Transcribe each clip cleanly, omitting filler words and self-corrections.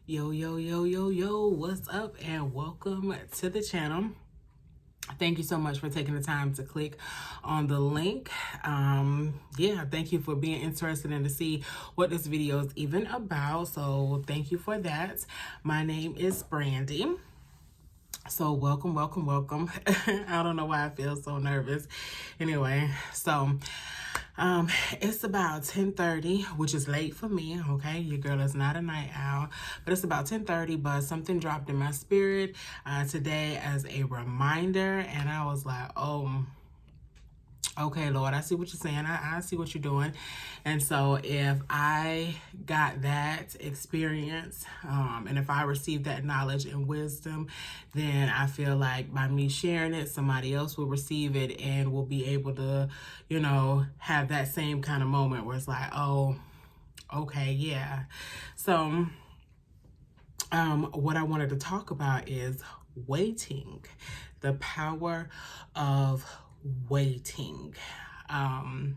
Yo, what's up and welcome to the channel. Thank you so much for taking the time to click on the link. Thank you for being interested in to see what this video is even about. So thank you for that. My name is Brandy. So welcome. I don't know why I feel so nervous. Anyway, it's about 10:30, which is late for me, okay? Your girl is not a night owl, but it's about 10:30, but something dropped in my spirit today as a reminder, and I was like, oh, okay, Lord, I see what you're saying. I see what you're doing. And so if I got that experience, and if I received that knowledge and wisdom, then I feel like by me sharing it, somebody else will receive it and will be able to, have that same kind of moment where it's like, oh, okay, yeah. So what I wanted to talk about is waiting, the power of waiting. A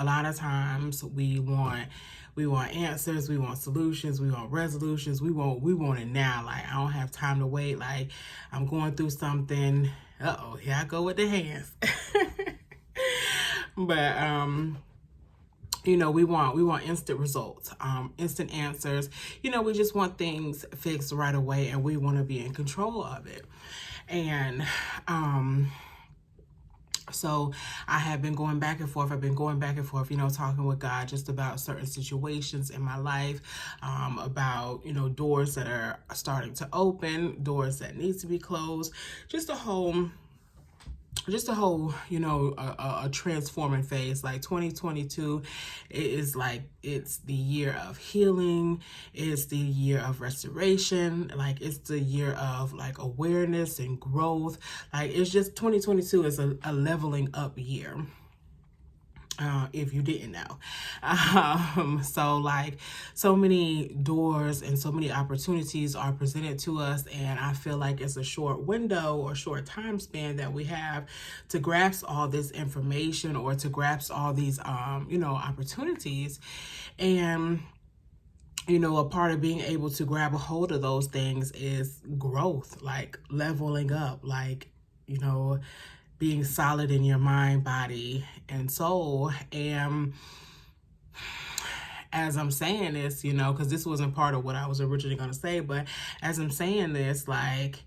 lot of times we want answers, we want solutions, we want resolutions, we want it now. Like, I don't have time to wait. Like, I'm going through something. Here I go with the hands. But we want instant results, instant answers. We just want things fixed right away, and we want to be in control of it. And so I have been going back and forth. I've been going back and forth, talking with God just about certain situations in my life, about, doors that are starting to open, doors that need to be closed, just a whole, a transforming phase. Like 2022 is like, it's the year of healing. It's the year of restoration. Like, it's the year of like awareness and growth. Like, it's just 2022 is a leveling up year. If you didn't know. So many doors and so many opportunities are presented to us, and I feel like it's a short window or short time span that we have to grasp all this information or to grasp all these, opportunities. And a part of being able to grab a hold of those things is growth, like leveling up, like, being solid in your mind, body, and soul. And as I'm saying this, because this wasn't part of what I was originally going to say, but as I'm saying this, like,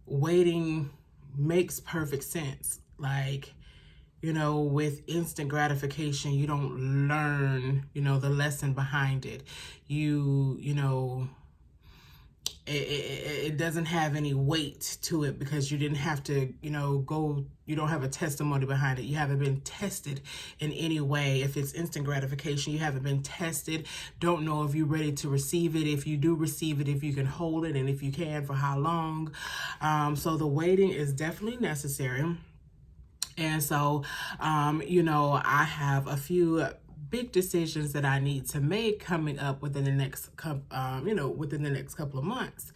waiting makes perfect sense. Like, with instant gratification, you don't learn, the lesson behind it. It doesn't have any weight to it because you didn't have to, you don't have a testimony behind it. You haven't been tested in any way. If it's instant gratification, you haven't been tested. Don't know if you're ready to receive it. If you do receive it, if you can hold it, and if you can, for how long. So the waiting is definitely necessary. And so, I have a few big decisions that I need to make coming up within the next couple of months.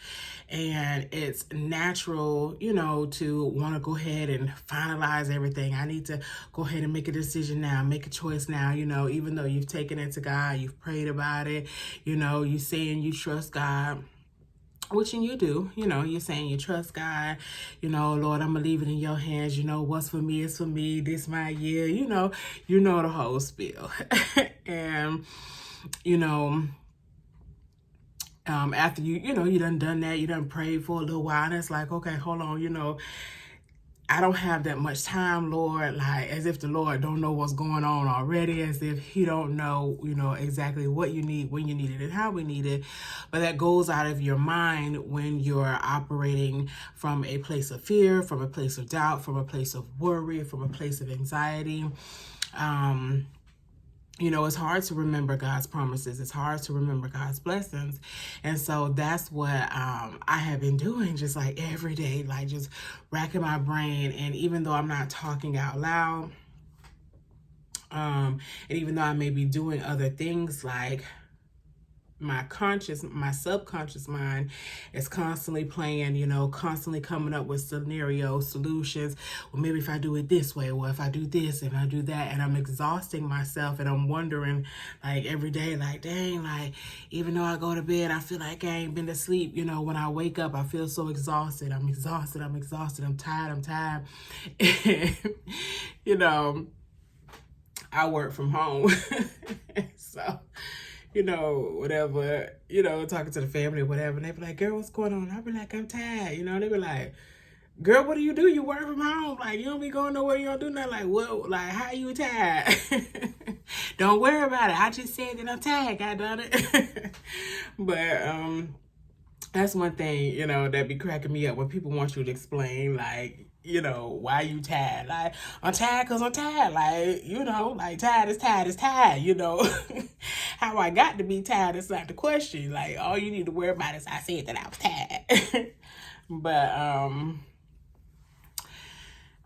And it's natural, to want to go ahead and finalize everything. I need to go ahead and make a decision now, make a choice now, even though you've taken it to God, you've prayed about it, you saying you trust God. Which you do, you're saying you trust God, Lord, I'm gonna leave it in your hands. What's for me is for me. This my year, the whole spiel. And, after you done that, you done prayed for a little while, and it's like, okay, hold on, I don't have that much time, Lord, like, as if the Lord don't know what's going on already, as if he don't know, exactly what you need, when you need it, and how we need it. But that goes out of your mind when you're operating from a place of fear, from a place of doubt, from a place of worry, from a place of anxiety. It's hard to remember God's promises. It's hard to remember God's blessings. And so that's what I have been doing, just like every day, like just racking my brain. And even though I'm not talking out loud, and even though I may be doing other things, like my subconscious mind is constantly playing, constantly coming up with solutions. Well, maybe if I do it this way, or if I do this and I do that, and I'm exhausting myself, and I'm wondering, like, every day, like, dang, like, even though I go to bed, I feel like I ain't been to sleep. When I wake up, I feel so exhausted. I'm exhausted. I'm tired. And, I work from home. So, whatever, talking to the family or whatever, and they be like, girl, what's going on? I'll be like, I'm tired. They be like, girl, what do? You work from home. Like, you don't be going nowhere. You don't do nothing. Like, what? Like, how you tired? Don't worry about it. I just said that I'm tired. I done it. But, that's one thing, that be cracking me up when people want you to explain, like, why you tired. Like, I'm tired because I'm tired. Like, like, tired is tired. How I got to be tired is not the question. Like, all you need to worry about is I said that I was tired. But,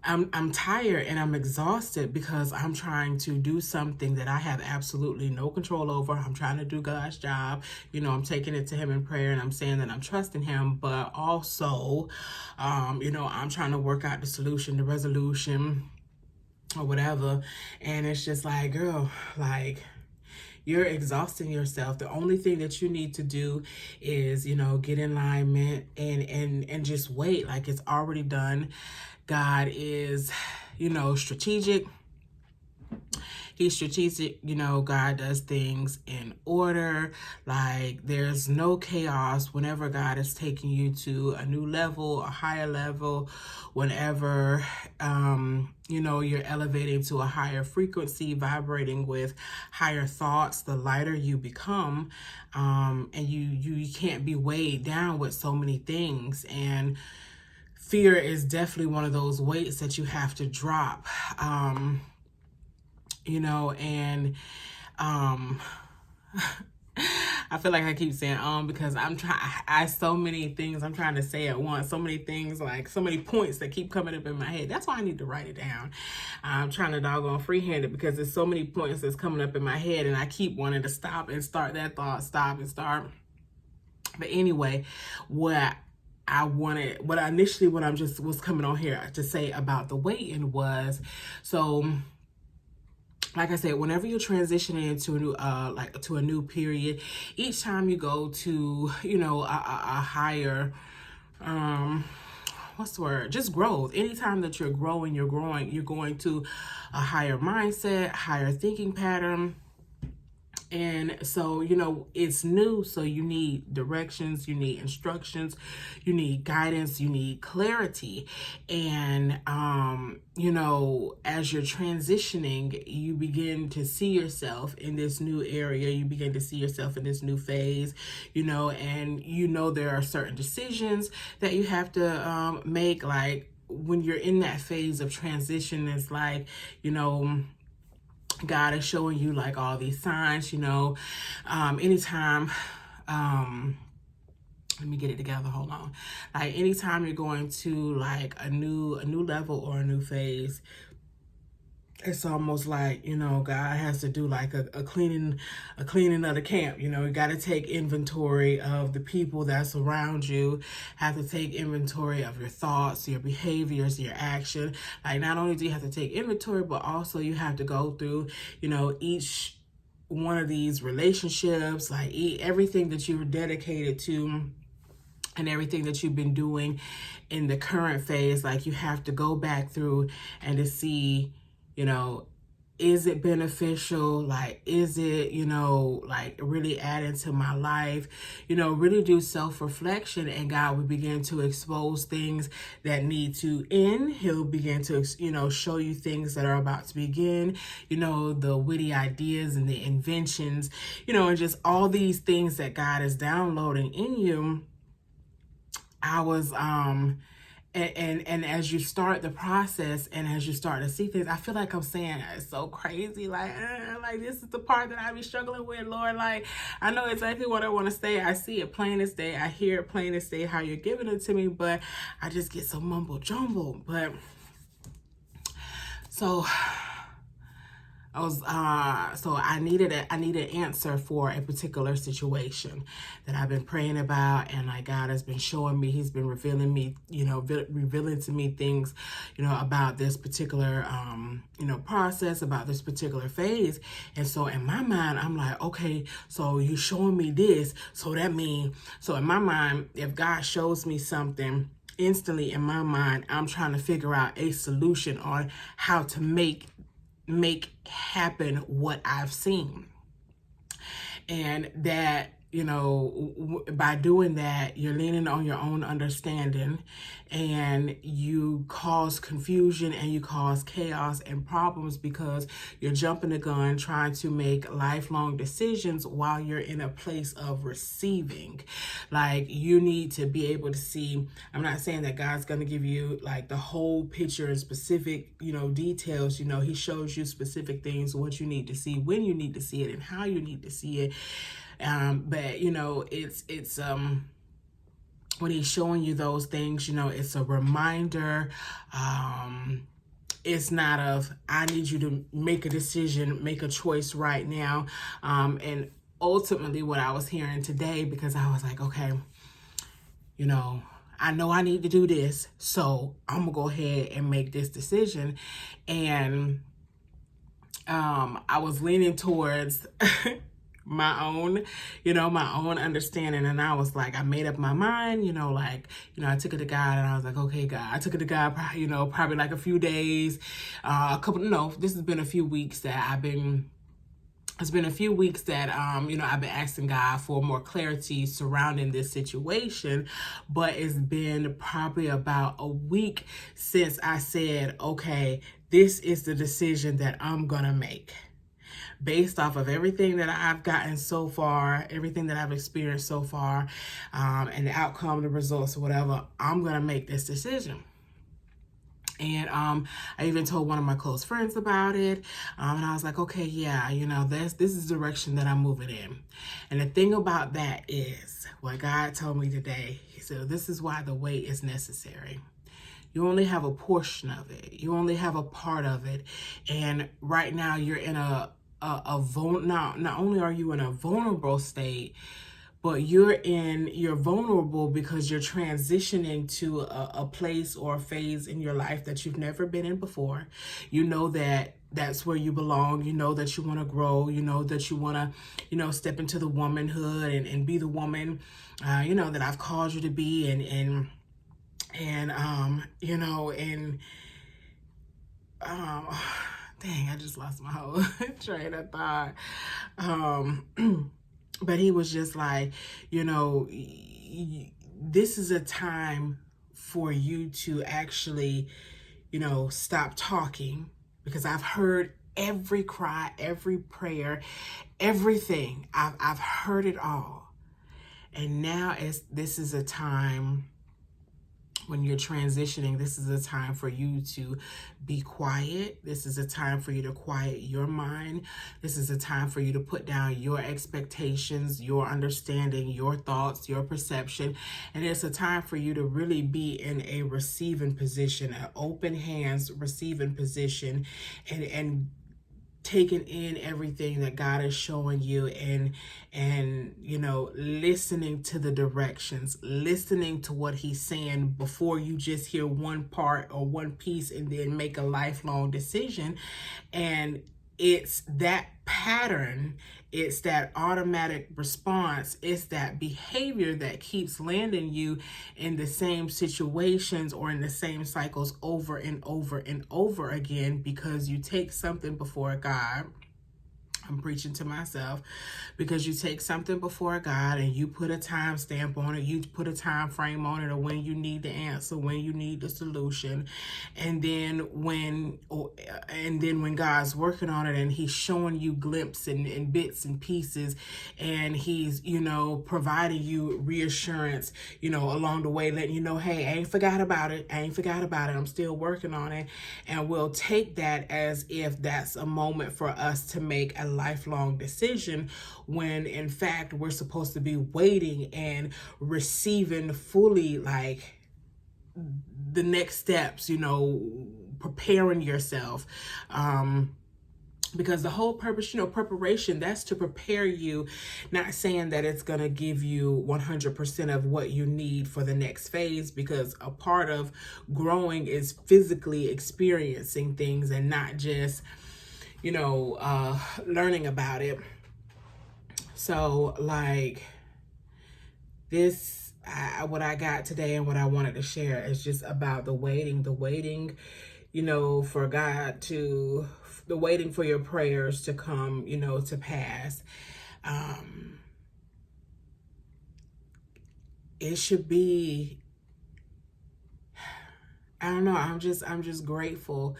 I'm tired and I'm exhausted because I'm trying to do something that I have absolutely no control over. I'm trying to do God's job. I'm taking it to him in prayer, and I'm saying that I'm trusting him, but also, I'm trying to work out the solution, the resolution, or whatever. And it's just like, girl, like, you're exhausting yourself. The only thing that you need to do is, get in alignment and just wait. Like, it's already done. God is, strategic. He's strategic. God does things in order. Like, there's no chaos whenever God is taking you to a new level, a higher level, whenever, you're elevating to a higher frequency, vibrating with higher thoughts, the lighter you become. And you can't be weighed down with so many things. And fear is definitely one of those weights that you have to drop. And I feel like I keep saying because so many things I'm trying to say at once, so many things, like so many points that keep coming up in my head. That's why I need to write it down. I'm trying to doggone freehand it because there's so many points that's coming up in my head, and I keep wanting to stop and start that thought, stop and start. But anyway, what I just was coming on here to say about the waiting was, so like I said, whenever you're transitioning into a new, to a new period, each time you go to, a higher, what's the word? Just growth. Anytime that you're growing, you're going to a higher mindset, higher thinking pattern. And so, it's new. So you need directions, you need instructions, you need guidance, you need clarity. And, as you're transitioning, you begin to see yourself in this new area. You begin to see yourself in this new phase, and, there are certain decisions that you have to make. Like, when you're in that phase of transition, it's like, God is showing you like all these signs, anytime, let me get it together. Hold on. Like, anytime you're going to like a new level or a new phase, it's almost like, God has to do like a cleaning of the camp. You got to take inventory of the people that's around you, have to take inventory of your thoughts, your behaviors, your action. Like, not only do you have to take inventory, but also you have to go through, each one of these relationships, like everything that you were dedicated to and everything that you've been doing in the current phase. Like, you have to go back through and to see, is it beneficial? Like, is it, like really adding to my life? Really do self-reflection, and God will begin to expose things that need to end. He'll begin to, show you things that are about to begin, the witty ideas and the inventions, and just all these things that God is downloading in you. I was, and as you start the process and as you start to see things, I feel like I'm saying it's so crazy. Like this is the part that I be struggling with, Lord. Like, I know exactly what I want to say. I see it plain as day. I hear it plain as day how you're giving it to me, but I just get so mumble jumble. But so, so I needed an answer for a particular situation that I've been praying about, and like God has been showing me, He's been revealing me, revealing to me things, about this particular, process, about this particular phase. And so in my mind, I'm like, okay, so you're showing me this, so that means, so in my mind, if God shows me something, instantly in my mind, I'm trying to figure out a solution on how to make happen what I've seen. And that, by doing that, you're leaning on your own understanding, and you cause confusion and you cause chaos and problems because you're jumping the gun trying to make lifelong decisions while you're in a place of receiving. Like, you need to be able to see, I'm not saying that God's going to give you like the whole picture and specific, details. He shows you specific things, what you need to see, when you need to see it, and how you need to see it. But it's when He's showing you those things, it's a reminder. It's not of, I need you to make a decision, make a choice right now. And ultimately what I was hearing today, because I was like, okay, I know I need to do this, so I'm gonna go ahead and make this decision. And I was leaning towards my own understanding. And I was like, I made up my mind, I took it to God, and I was like, okay, God, I took it to God, probably like a few days, this has been a few weeks that it's been a few weeks that, I've been asking God for more clarity surrounding this situation, but it's been probably about a week since I said, okay, this is the decision that I'm gonna make. Based off of everything that I've gotten so far, everything that I've experienced so far, and the outcome, the results, or whatever, I'm going to make this decision. And I even told one of my close friends about it. And I was like, okay, yeah, this is the direction that I'm moving in. And the thing about that is, what God told me today, He said, this is why the wait is necessary. You only have a portion of it. You only have a part of it. And right now you're in not only are you in a vulnerable state, but you're vulnerable because you're transitioning to a place or a phase in your life that you've never been in before. You know that that's where you belong. You know that you want to grow. You know that you want to, step into the womanhood and be the woman, that I've called you to be. Dang, I just lost my whole train of thought. But He was just like, this is a time for you to actually, stop talking, because I've heard every cry, every prayer, everything. I've heard it all. And now this is a time when you're transitioning. This is a time for you to be quiet. This is a time for you to quiet your mind. This is a time for you to put down your expectations, your understanding, your thoughts, your perception. And it's a time for you to really be in a receiving position, an open hands receiving position, and taking in everything that God is showing you, and listening to the directions, listening to what He's saying before you just hear one part or one piece and then make a lifelong decision. And it's that pattern, it's that automatic response, it's that behavior that keeps landing you in the same situations or in the same cycles over and over and over again, because you take something before God. I'm preaching to myself, because you take something before God and you put a time stamp on it, you put a time frame on it, or when you need the answer, when you need the solution. And then when God's working on it and He's showing you glimpses and bits and pieces, and He's, providing you reassurance, along the way, letting you know, hey, I ain't forgot about it. I'm still working on it. And we'll take that as if that's a moment for us to make a lifelong decision, when in fact we're supposed to be waiting and receiving fully, like, the next steps, preparing yourself, Because the whole purpose, preparation, that's to prepare you, not saying that it's going to give you 100% of what you need for the next phase, because a part of growing is physically experiencing things and not just, learning about it. So like this, what I got today and what I wanted to share is just about the waiting, for God the waiting for your prayers to come, to pass. It should be, I don't know, I'm just grateful,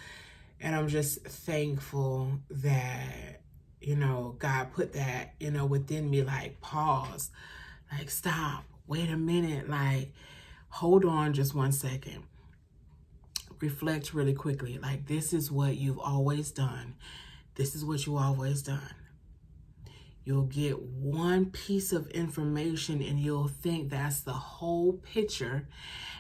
and I'm just thankful that, God put that, within me, like, pause, like, stop, wait a minute, like, hold on just 1 second. Reflect really quickly. Like, this is what you've always done. This is what you always done. You'll get one piece of information and you'll think that's the whole picture,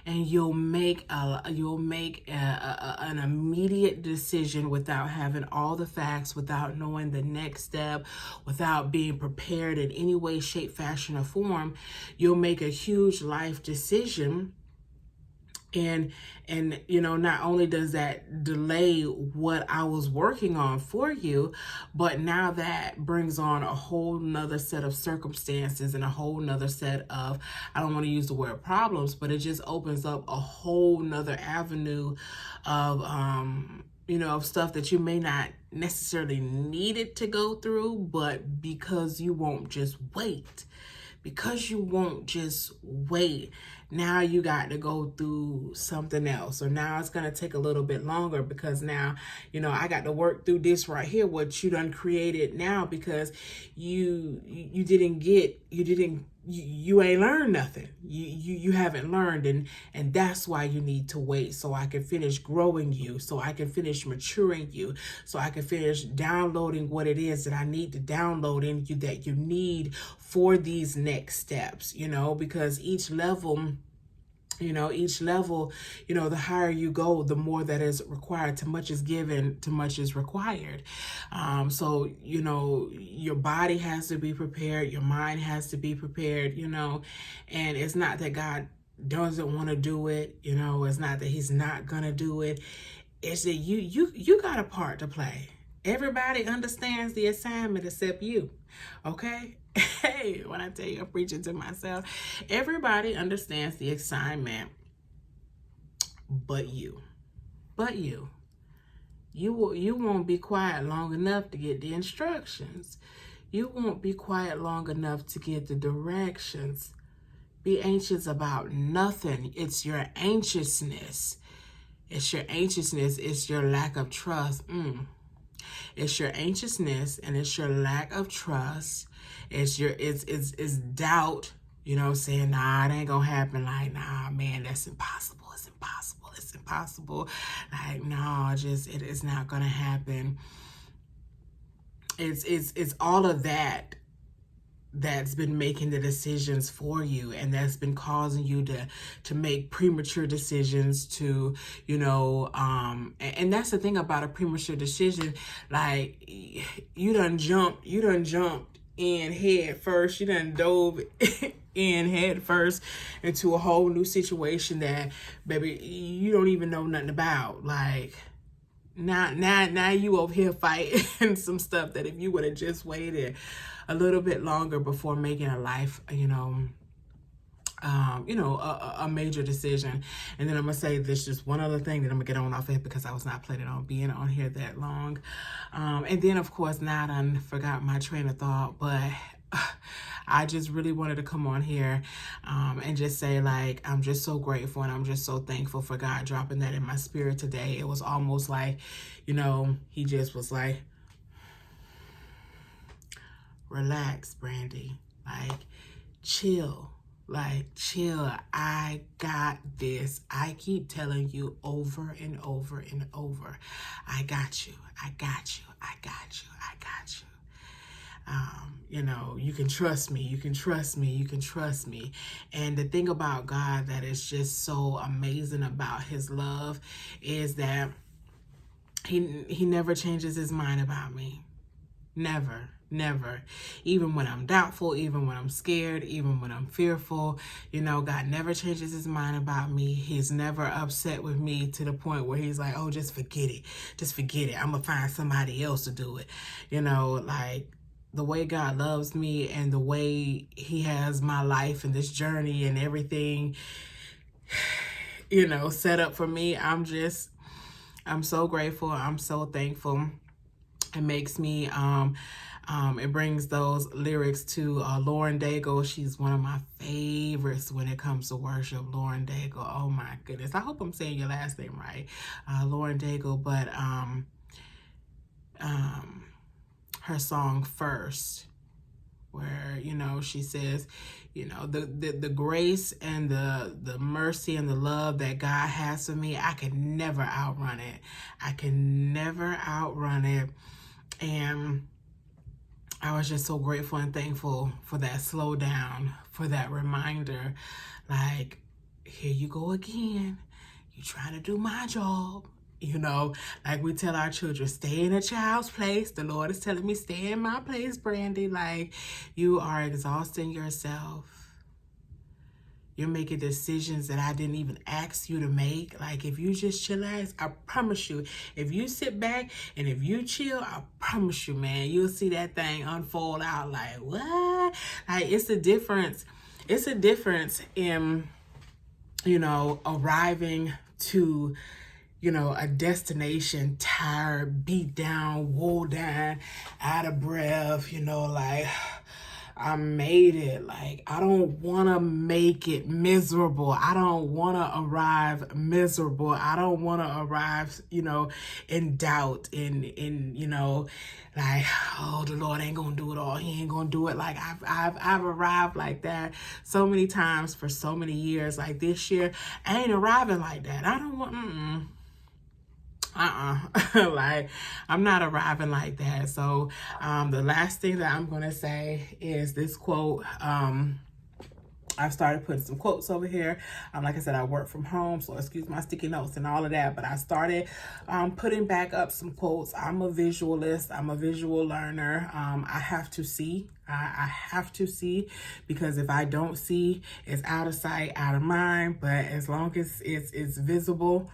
and you'll make an immediate decision without having all the facts, without knowing the next step, without being prepared in any way, shape, fashion, or form. You'll make a huge life decision. And not only does that delay what I was working on for you, but now that brings on a whole nother set of circumstances and a whole nother set of, I don't want to use the word problems, but it just opens up a whole nother avenue of, of stuff that you may not necessarily need it to go through, but because you won't just wait. Because you won't just wait, now you got to go through something else. Or now it's going to take a little bit longer because now, I got to work through this right here, what you done created now, because you ain't learned nothing. You haven't learned, and that's why you need to wait, so I can finish growing you, so I can finish maturing you, so I can finish downloading what it is that I need to download in you that you need for these next steps, because each level, the higher you go, the more that is required. Too much is given, too much is required. So, your body has to be prepared. Your mind has to be prepared, and it's not that God doesn't want to do it. It's not that he's not going to do it. It's that you got a part to play. Everybody understands the assignment except you. Okay? Hey, when I tell you I'm preaching to myself, everybody understands the assignment, but you. You won't be quiet long enough to get the instructions. You won't be quiet long enough to get the directions. Be anxious about nothing. It's your anxiousness. It's your lack of trust. It's your anxiousness, and it's your lack of trust. It's doubt, saying, nah, it ain't gonna happen. Like, nah, man, that's impossible. It's impossible. Like, no, it is not gonna happen. It's all of that that's been making the decisions for you, and that's been causing you to make premature decisions, to and that's the thing about a premature decision. Like, you done jumped in head first. You done dove in head first into a whole new situation that, baby, you don't even know nothing about. Like, now you over here fighting some stuff that if you would have just waited a little bit longer before making a life, a major decision. And then I'm gonna say there's just one other thing that I'm gonna get on off it, because I was not planning on being on here that long. And then, of course, now I done forgot my train of thought, but I just really wanted to come on here and just say, like, I'm just so grateful, and I'm just so thankful for God dropping that in my spirit today. It was almost like, he just was like, relax, Brandy, like, chill. I got this. I keep telling you over and over and over, I got you. You can trust me. And the thing about God that is just so amazing about his love is that He never changes his mind about me. Never, never. Even when I'm doubtful, even when I'm scared, even when I'm fearful, you know, God never changes his mind about me. He's never upset with me to the point where he's like, oh, just forget it. Just forget it. I'm going to find somebody else to do it. You know, like the way God loves me and the way he has my life and this journey and everything, you know, set up for me. I'm so grateful. I'm so thankful. It makes me, it brings those lyrics to Lauren Daigle. She's one of my favorites when it comes to worship. Lauren Daigle. Oh my goodness. I hope I'm saying your last name right. Lauren Daigle, but her song First, where, you know, she says, you know, the grace and the mercy and the love that God has for me, I can never outrun it. I can never outrun it. And I was just so grateful and thankful for that slowdown, for that reminder, like, here you go again. You trying to do my job. You know, like we tell our children, stay in a child's place. The Lord is telling me, stay in my place, Brandy. Like, you are exhausting yourself. You're making decisions that I didn't even ask you to make. Like, if you just chillax, I promise you, if you sit back and if you chill, I promise you, man, you'll see that thing unfold out. Like, what? Like, it's a difference. It's a difference in, you know, arriving to, you know, a destination, tired, beat down, wore down, out of breath, you know, like, I made it. Like, I don't want to make it miserable. I don't want to arrive miserable. I don't want to arrive, you know, in doubt, in, you know, like, oh, the Lord ain't going to do it all. He ain't going to do it. Like, I've arrived like that so many times for so many years. Like, this year, I ain't arriving like that. I don't want, like, I'm not arriving like that. So the last thing that I'm going to say is this quote. I've started putting some quotes over here. Like I said, I work from home, so excuse my sticky notes and all of that, but I started putting back up some quotes. I'm a visualist. I'm a visual learner. I have to see. I have to see, because if I don't see, it's out of sight, out of mind. But as long as it's visible,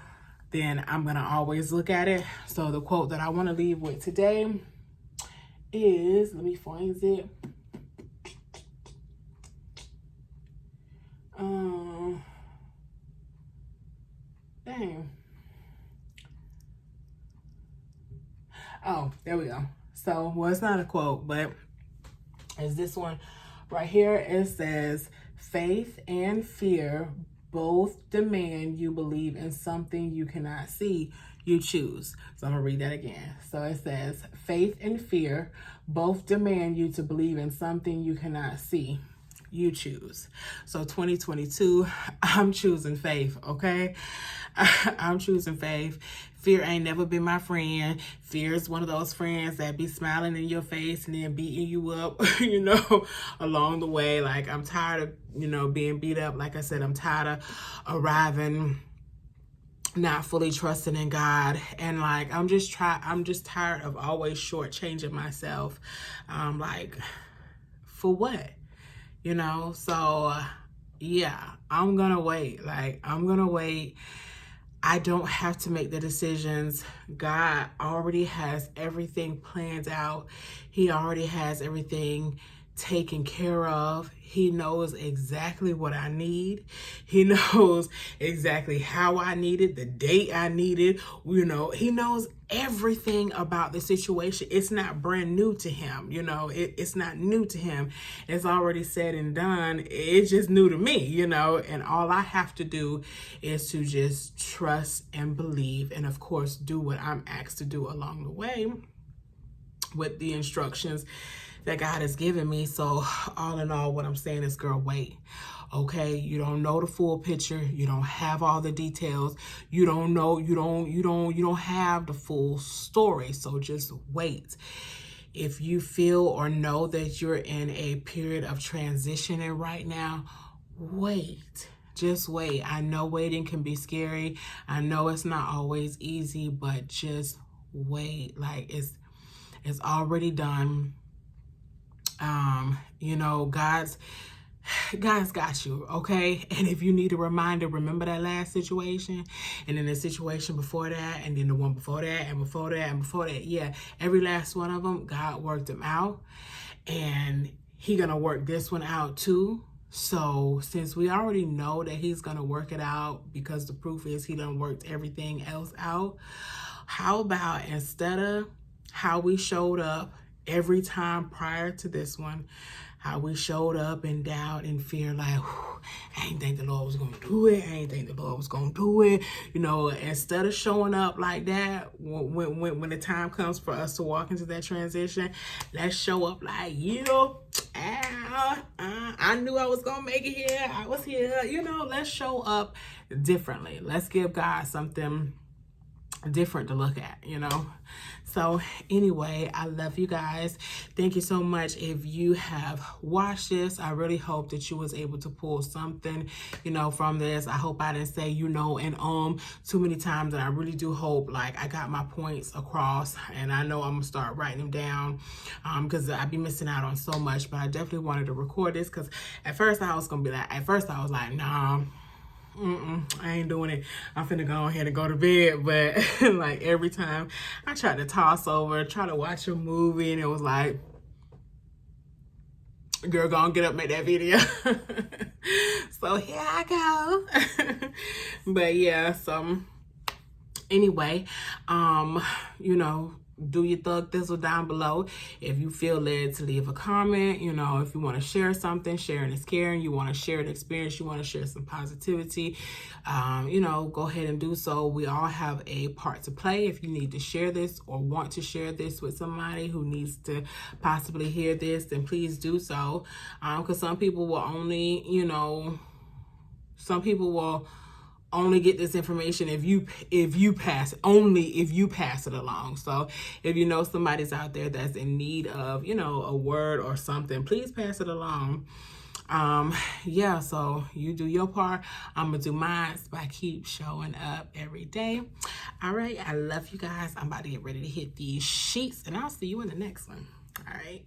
then I'm going to always look at it. So the quote that I want to leave with today is, let me find it. Dang. Oh, there we go. So, well, it's not a quote, but it's this one right here. It says, faith and fear both demand you believe in something you cannot see. You choose. So I'm going to read that again. So it says, faith and fear both demand you to believe in something you cannot see. You choose. So 2022, I'm choosing faith, okay? I'm choosing faith. Fear ain't never been my friend. Fear is one of those friends that be smiling in your face and then beating you up, you know, along the way. Like, I'm tired of, you know, being beat up. Like I said, I'm tired of arriving not fully trusting in God. And like, I'm just tired of always shortchanging myself. Like, for what? You know, so yeah, I'm gonna wait. Like, I'm gonna wait. I don't have to make the decisions. God already has everything planned out. He already has everything taken care of. He knows exactly what I need. He knows exactly how I need it, the date I need it. You know, he knows everything about the situation. It's not brand new to him. You know, it's not new to him. It's already said and done. It's just new to me, you know, and all I have to do is to just trust and believe, and of course, do what I'm asked to do along the way with the instructions that God has given me. So all in all, what I'm saying is, girl, wait. Okay, you don't know the full picture. You don't have all the details. You don't know, you don't have the full story. So just wait. If you feel or know that you're in a period of transitioning right now, wait. Just wait. I know waiting can be scary. I know it's not always easy, but just wait. Like, it's already done. You know, God's got you, okay? And if you need a reminder, remember that last situation, and then the situation before that, and then the one before that, and before that, and before that. Yeah, every last one of them, God worked them out, and He gonna work this one out too. So since we already know that He's gonna work it out, because the proof is He done worked everything else out, how about instead of how we showed up every time prior to this one, how we showed up in doubt and fear, like, I ain't think the Lord was gonna do it. I ain't think the Lord was gonna do it. You know, instead of showing up like that, when the time comes for us to walk into that transition, let's show up like, I knew I was gonna make it here. I was here. You know, let's show up differently. Let's give God something different to look at, you know. So anyway, I love you guys. Thank you so much. If you have watched this, I really hope that you was able to pull something, you know, from this. I hope I didn't say, you know, and too many times, and I really do hope like I got my points across, and I know I'm gonna start writing them down because I'd be missing out on so much. But I definitely wanted to record this because at first I was like, nah, I ain't doing it. I'm finna go ahead and go to bed. But like every time I tried to toss over, try to watch a movie, and it was like, girl, go on, get up, make that video. So here I go. But yeah, so anyway, you know, do your thug thistle down below. If you feel led to leave a comment, you know, if you want to share something, sharing is caring, you want to share an experience, you want to share some positivity, you know, go ahead and do so. We all have a part to play. If you need to share this or want to share this with somebody who needs to possibly hear this, then please do so. Because some people will only, you know, only get this information if you pass it along. So if you know somebody's out there that's in need of, you know, a word or something, please pass it along. Yeah, so you do your part, I'm gonna do mine by keep showing up every day. All right, I love you guys. I'm about to get ready to hit these sheets, and I'll see you in the next one. All right.